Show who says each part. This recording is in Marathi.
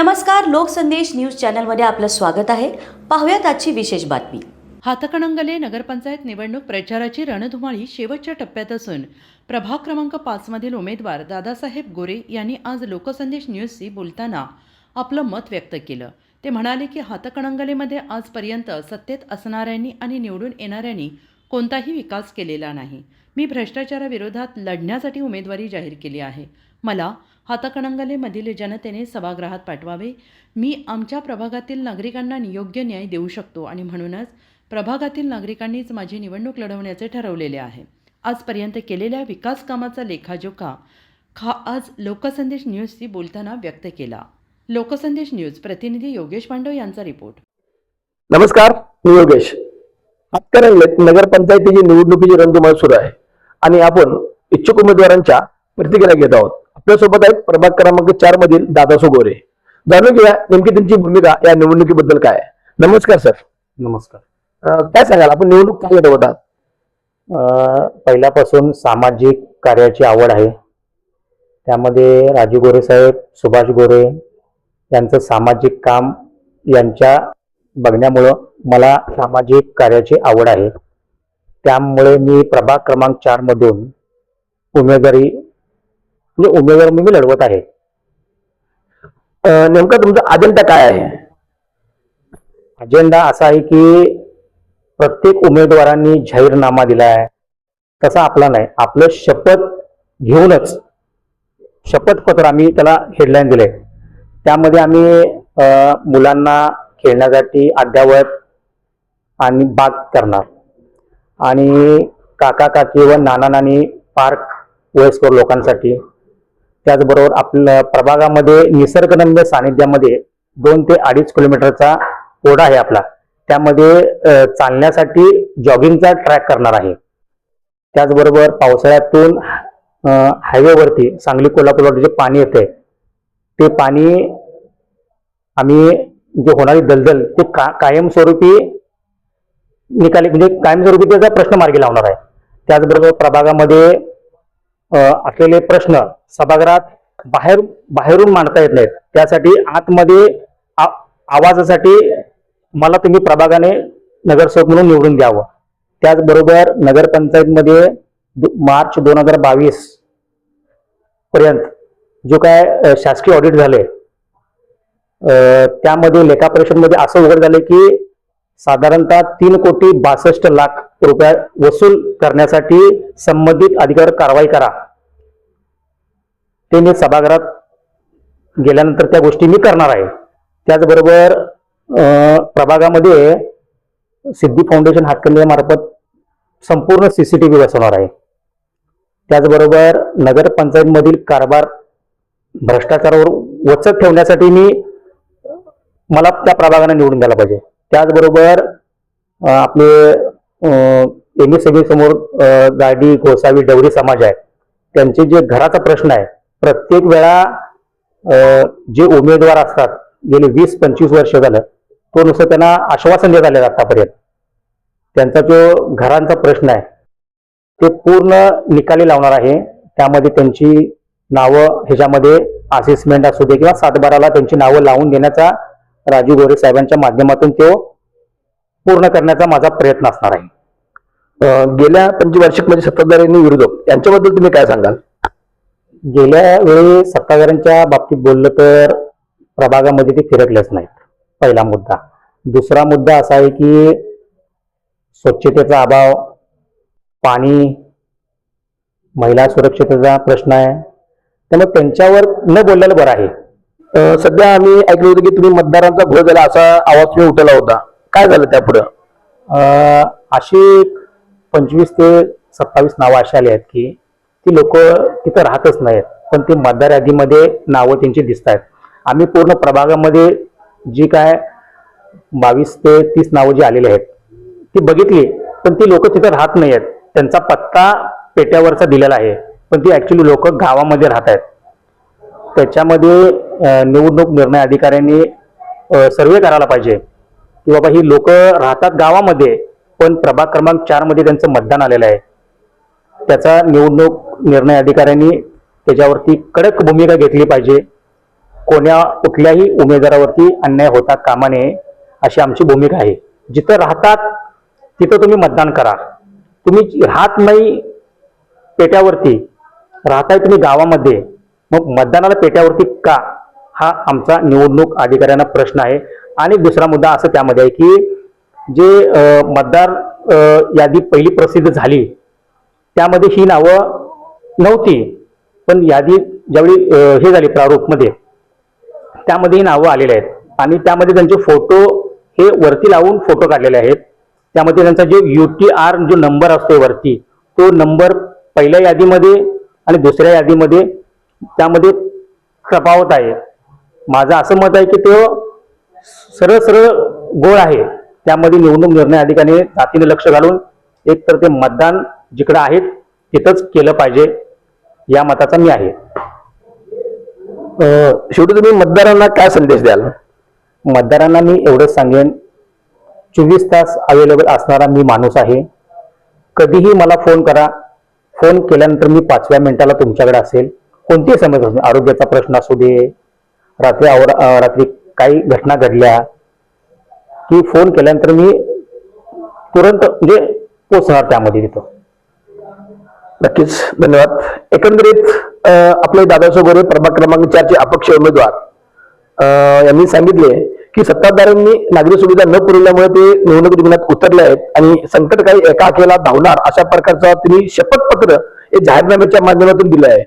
Speaker 1: नमस्कार, लोकसंदेश न्यूज चॅनलमध्ये आपलं स्वागत आहे. पाहूयात आजची विशेष बातमी.
Speaker 2: हातकणंगले नगरपंचायत निवडणूक प्रचाराची रणधुमाळी शेवटच्या टप्प्यात असून प्रभाग क्रमांक 5 मधील उमेदवार दादासाहेब गोरे यांनी आज लोकसंदेश न्यूजशी बोलताना आपलं मत व्यक्त केलं. ते म्हणाले की हातकणंगलेमध्ये आजपर्यंत सत्तेत असणाऱ्यांनी आणि निवडून येणाऱ्यांनी कोणताही विकास केलेला नाही. मी भ्रष्टाचाराविरोधात लढण्यासाठी उमेदवारी जाहीर केली आहे. मला हातकणंगलेमधील जनतेने सभागृहात पाठवावे. मी आमच्या प्रभागातील नागरिकांना योग्य न्याय देऊ शकतो आणि म्हणूनच प्रभागातील नागरिकांनीच माझी निवडणूक लढवण्याचे ठरवलेले आहे. आजपर्यंत केलेल्या विकास कामाचा लेखाजोखा आज लोकसंदेश न्यूजशी बोलताना व्यक्त केला. लोकसंदेश न्यूज प्रतिनिधी योगेश पांडव यांचा रिपोर्ट.
Speaker 3: नमस्कार, मी योगेश. हातकणंगलेत नगरपंचायतीची निवडणुकीची रणधुमाळी सुरू आहे आणि आपण इच्छुक उमेदवारांच्या प्रतिक्रिया घेत आहोत. आपल्यासोबत आहेत प्रभाग क्रमांक 4 मधील दादासाहेब गोरे. जाणून घेऊया नेमकी त्यांची भूमिका या निवडणुकीबद्दल काय आहे. नमस्कार सर.
Speaker 4: नमस्कार.
Speaker 3: काय सांगाल, आपण निवडणूक काय लढवत आहात?
Speaker 4: पहिल्यापासून सामाजिक कार्याची आवड आहे. त्यामध्ये राजू गोरे साहेब, सुभाष गोरे यांचं सामाजिक काम यांच्या बघण्यामुळं मला सामाजिक कार्याची आवड आहे. त्यामुळे मी प्रभाग क्रमांक 4 मधून उमेदवार म्हणून मी लढवत आहे.
Speaker 3: नेमका तुमचा अजेंडा काय आहे?
Speaker 4: अजेंडा असा आहे की प्रत्येक उमेदवारांनी जाहीरनामा दिला आहे तसा आपला नाही. आपलं शपथ घेऊनच शपथपत्र आम्ही त्याला हेडलाईन दिले. त्यामध्ये आम्ही मुलांना खेळण्यासाठी अद्यावत आणि बाग करणार आणि काका काकी व नाना नानी पार्क वयस्कर लोकांसाठी. त्याचबरोबर आपल्या प्रभागामध्ये निसर्गरम्य सानिध्यामध्ये 2 ते 2.5 किलोमीटरचा ओढा आहे आपला. त्यामध्ये चालण्यासाठी जॉगिंगचा ट्रॅक करणार आहे. त्याचबरोबर पावसाळ्यातून हायवेवरती सांगली कोल्हापूरला जे पाणी येते ते पाणी आम्ही जे होणारी दलदल ते कायमस्वरूपी म्हणजे कायमस्वरूपी त्याचा प्रश्न मार्गी लावणार आहे. त्याचबरोबर प्रभागामध्ये असलेले प्रश्न सभागृहात बाहेरून मांडता येत नाहीत. त्यासाठी आतमध्ये आवाजासाठी मला तुम्ही प्रभागाने नगरसेवक म्हणून निवडून द्यावं. त्याचबरोबर नगरपंचायतमध्ये मार्च 2022 पर्यंत जो काय शासकीय ऑडिट झाले त्यामध्ये लेखापरीक्षणमध्ये असं उघड झाले की साधारणतः 3,62,00,000 रुपये वसूल करण्यासाठी संबंधित अधिकाऱ्यावर कारवाई करा. ते मी सभागृहात गेल्यानंतर त्या गोष्टी मी करणार आहे. त्याचबरोबर प्रभागामध्ये सिद्धी फाउंडेशन हातकणंगलेमार्फत संपूर्ण CCTV बसवणार आहे. त्याचबरोबर नगरपंचायतमधील कारभार भ्रष्टाचारावर वचक ठेवण्यासाठी मला त्या प्रभागाने निवडून द्यायला पाहिजे. त्याचबरोबर आपले MSME समोर गाडी गोसावी डवरी समाज आहे त्यांचे जे घराचा प्रश्न आहे, प्रत्येक वेळा जे उमेदवार असतात गेले 20-25 वर्ष झालं तो नुसतं त्यांना आश्वासन देत आले आतापर्यंत. त्यांचा जो घरांचा प्रश्न आहे ते पूर्ण निकाली लावणार आहे. त्यामध्ये त्यांची नावं ह्याच्यामध्ये असेसमेंट असू दे किंवा 7/12ला त्यांची नावं लावून देण्याचा राजू गोरे साहेबांच्या माध्यमातून तो पूर्ण करण्याचा माझा प्रयत्न असणार आहे.
Speaker 3: गेल्या पंचवार्षिकमध्ये सत्ताधारी आणि विरोधक यांच्याबद्दल तुम्ही काय सांगाल?
Speaker 4: गेल्या वेळी सत्ताधाऱ्यांच्या बाबतीत बोललं तर प्रभागामध्ये ते फिरकलेच नाहीत, पहिला मुद्दा. दुसरा मुद्दा असा आहे की स्वच्छतेचा अभाव, पाणी, महिला सुरक्षतेचा प्रश्न आहे. त्यामुळे त्यांच्यावर न बोललेलं बरं आहे.
Speaker 3: सध्या आम्ही ऐकलं होतं की तुम्ही मतदारांचा घोळ झाला असा आवाज तुम्ही उठवला होता. काय झालं त्यापुढं?
Speaker 4: अशी 25 ते 27 नावं अशी आली आहेत की ती लोक तिथं राहतच नाहीत, पण ती मतदार यादीमध्ये नावं त्यांची दिसत आहेत. आम्ही पूर्ण प्रभागामध्ये जी काय 22 ते 30 नावं जी आलेली आहेत ती बघितली, पण ती लोक तिथं राहत नाही आहेत. त्यांचा पत्ता पेट्यावरचा दिलेला आहे, पण ती ऍक्च्युली लोक गावामध्ये राहत आहेत. त्याच्यामध्ये निवडणूक निर्णय अधिकाऱ्यांनी सर्वे करायला पाहिजे की बाबा ही लोक राहतात गावामध्ये पण प्रभाग क्रमांक 4 मध्ये त्यांचं मतदान आलेलं आहे. त्याचा निवडणूक निर्णय अधिकाऱ्यांनी त्याच्यावरती कडक भूमिका घेतली पाहिजे. कुठल्याही उमेदवारावरती अन्याय होता कामा नये अशी आमची भूमिका आहे. जिथं राहतात तिथं तुम्ही मतदान करा. तुम्ही राहत नाही पेट्यावरती, राहताय तुम्ही गावामध्ये, मग मतदानाला पेट्यावरती का, हा आमचा निवडणूक अधिकाऱ्यांना प्रश्न आहे. आणि दुसरा मुद्दा असं त्यामध्ये आहे की जे मतदार यादी पहिली प्रसिद्ध झाली त्यामध्ये ही नावं नव्हती, पण यादी ज्यावेळी हे झाली प्रारूपमध्ये त्यामध्ये ही नावं आलेली आहेत आणि त्यामध्ये त्यांचे फोटो हे वरती लावून फोटो काढलेले आहेत. त्यामध्ये त्यांचा जे UTR जो नंबर असतो वरती, तो नंबर पहिल्या यादीमध्ये आणि दुसऱ्या यादीमध्ये त्यामध्ये तफावत आहे. माझं असं मत आहे की तो सरळ सरळ गोळ आहे. त्यामध्ये निवडणूक निर्णय अधिकाऱ्याने जातीने लक्ष घालून एक तर ते मतदान जिकडे आहेत तिथंच केलं पाहिजे, या मताचा मी आहे.
Speaker 3: शेवटी तुम्ही मतदारांना काय संदेश द्याल?
Speaker 4: मतदारांना मी एवढंच सांगेन, 24 तास अवेलेबल असणारा मी माणूस आहे. कधीही मला फोन करा. फोन केल्यानंतर मी 5व्या मिनिटाला तुमच्याकडे असेल. कोणतीही समस्या असू दे, आरोग्याचा प्रश्न असू दे, रात्री काही घटना घडल्या की फोन केल्यानंतर मी तुरंत म्हणजे पोचणार त्यामध्ये तिथं.
Speaker 3: नक्कीच, धन्यवाद. एकंदरीत आपले दादासाहेब गोरे प्रभाग क्रमांक 4 चे अपक्ष उमेदवार यांनी सांगितले की सत्ताधाऱ्यांनी नागरी सुविधा न पुरवल्यामुळे ते निवडणूक रिंगणात उतरले आहेत आणि संकटकाळी एका हाकेला धावणार अशा प्रकारचं त्यांनी शपथपत्र हे जाहीरनाम्याच्या माध्यमातून दिलं आहे.